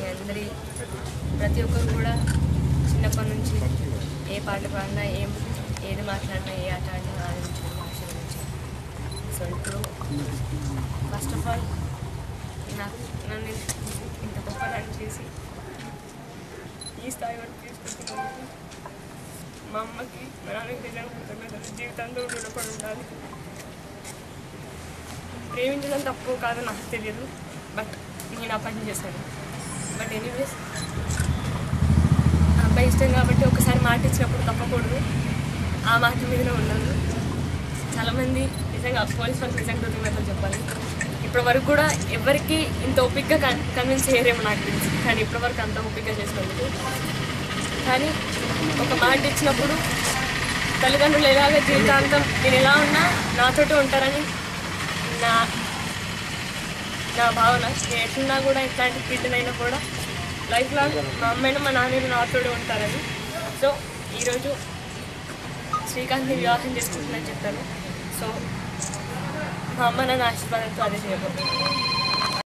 అందరి ప్రతి ఒక్కరు కూడా చిన్నప్పటి నుంచి ఏ పాటలు పాడినా ఏది మాట్లాడినా ఏ ఆట ఆడినా ఆలోచించిన భాష గురించి. సో ఇప్పుడు ఫస్ట్ ఆఫ్ ఆల్ నన్ను ఇంత గొప్పదాన్ని చేసి ఈ స్థాయి వరకు తీసుకుంటున్నందుకు మా అమ్మకి మా నాన్నకి నిజంగా కృతజ్ఞతలు. జీవితంలో రుణపడి ఉండాలి. ప్రేమించడం తప్పు కాదు నాకు తెలియదు, బట్ నేను ఆ పని చేశాను. బట్ ఎనీవేస్ అబ్బాయి ఇష్టం కాబట్టి ఒకసారి మాట ఇచ్చినప్పుడు తప్పకూడదు, ఆ మాట మీదనే ఉండదు. చాలామంది నిజంగా పోలీస్ వాళ్ళకి నిజంగా కృతజ్ఞతలు చెప్పాలి. ఇప్పటి వరకు కూడా ఎవరికి ఇంత ఓపికగా కన్విన్స్ చేయరేమో నాకు తెలిసి, కానీ ఇప్పటివరకు అంత ఓపికగా చేసినందుకు. కానీ ఒక మాట ఇచ్చినప్పుడు తల్లిదండ్రులు ఎలాగ జీవితాంతం నేను ఎలా ఉన్నా నాతోటి ఉంటారని నా భావన. నేను ఎట్లున్నా కూడా ఇట్లాంటి బిడ్డనైనా కూడా లైఫ్ లాంగ్ మా అమ్మాయినా మా నాన్నని నాతోటి ఉంటారని. సో ఈరోజు శ్రీకాంత్ని వివాహం చేసుకుంటుందని చెప్పాను. సో మా అమ్మ నన్ను ఆశీర్వాదంతో అదే చేయబోతున్నాను.